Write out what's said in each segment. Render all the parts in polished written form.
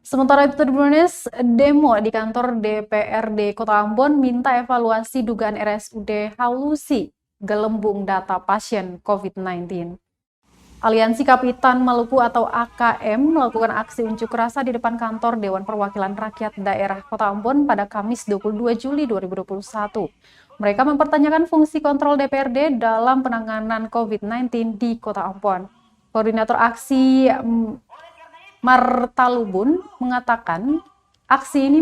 Sementara itu, Tribunnews, demo di kantor DPRD Kota Ambon minta evaluasi dugaan RSUD Haulusi gelembung data pasien COVID-19. Aliansi Kapitan Maluku atau AKM melakukan aksi unjuk rasa di depan kantor Dewan Perwakilan Rakyat Daerah Kota Ambon pada Kamis 22 Juli 2021. Mereka mempertanyakan fungsi kontrol DPRD dalam penanganan COVID-19 di Kota Ambon. Koordinator aksi Martalubun mengatakan aksi ini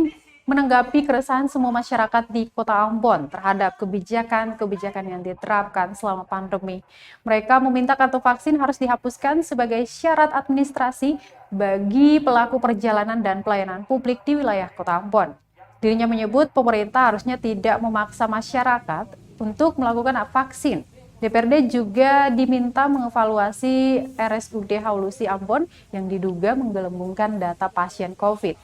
menanggapi keresahan semua masyarakat di Kota Ambon terhadap kebijakan-kebijakan yang diterapkan selama pandemi. Mereka meminta kartu vaksin harus dihapuskan sebagai syarat administrasi bagi pelaku perjalanan dan pelayanan publik di wilayah Kota Ambon. Dirinya menyebut pemerintah harusnya tidak memaksa masyarakat untuk melakukan vaksin. DPRD juga diminta mengevaluasi RSUD Haulusi Ambon yang diduga menggelembungkan data pasien COVID.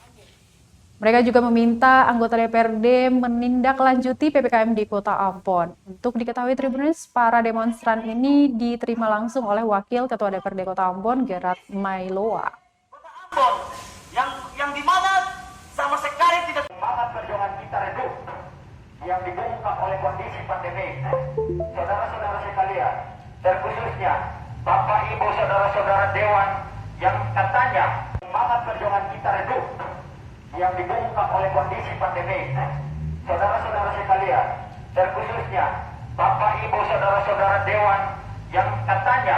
Mereka juga meminta anggota DPRD menindaklanjuti PPKM di Kota Ambon. Untuk diketahui Tribunnews, para demonstran ini diterima langsung oleh Wakil Ketua DPRD Kota Ambon, Gerard Mailoa. Yang dimana sama sekali tidak semangat perjuangan kita redup yang dibungkam oleh kondisi pandemi. Saudara-saudara sekalian, terkhususnya Bapak Ibu saudara-saudara Dewan yang katanya semangat perjuangan kita redup yang dibungkam oleh kondisi pandemi. Saudara-saudara sekalian, terkhususnya Bapak Ibu saudara-saudara Dewan yang katanya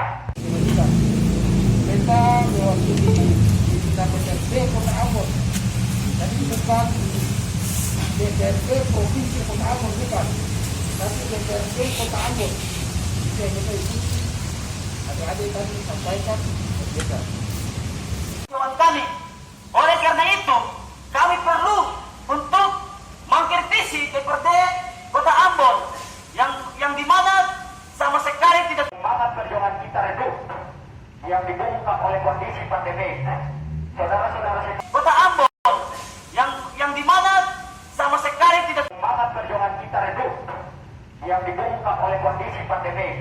kita mewakili kita DPRD Kota Ambon. Jadi bukan DPRD Provinsi Kota Ambon, bukan, tapi DPRD Kota Ambon. Itu yang kita ikuti. Adik-adik tadi sampaikan berbeda. Kami. Oleh karena itu, kami perlu untuk mengkritisi DPRD Kota Ambon yang dimana sama sekali tidak semangat perjuangan kita redup yang dibungkam oleh kondisi pandemi. Saudara-saudara Kota Ambon yang dimana sama sekali tidak semangat perjuangan kita redup yang dibungkam oleh kondisi pandemi.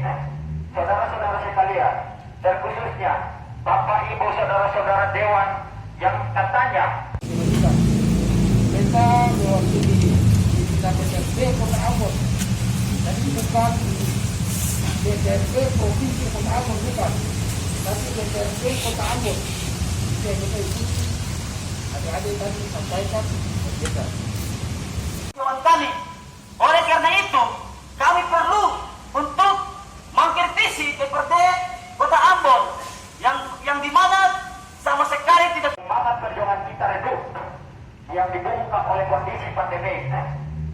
Saudara-saudara sekalian, terkhususnya Bapak Ibu saudara-saudara Dewan yang katanya kita mewakili kita DPRD Kota Ambon. Jadi bukan DPRD Provinsi Kota Ambon, bukan, tapi DPRD Kota Ambon. Itu yang kita ikuti. Adik-adik tadi sampaikan berbeda. Kami. Oleh karena itu, kami perlu untuk mengkritisi DPRD Kota Ambon yang dimana sama sekali tidak semangat perjuangan kita redup yang dibungkam oleh kondisi pandemi.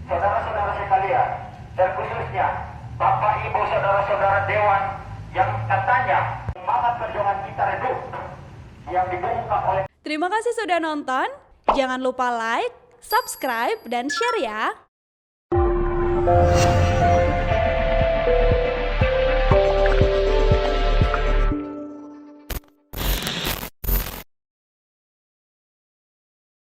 Saudara-saudara sekalian, terkhususnya Bapak Ibu saudara-saudara Dewan yang katanya semangat perjuangan kita redup yang dibungkam oleh. Terima kasih sudah nonton. Jangan lupa like, subscribe, dan share ya.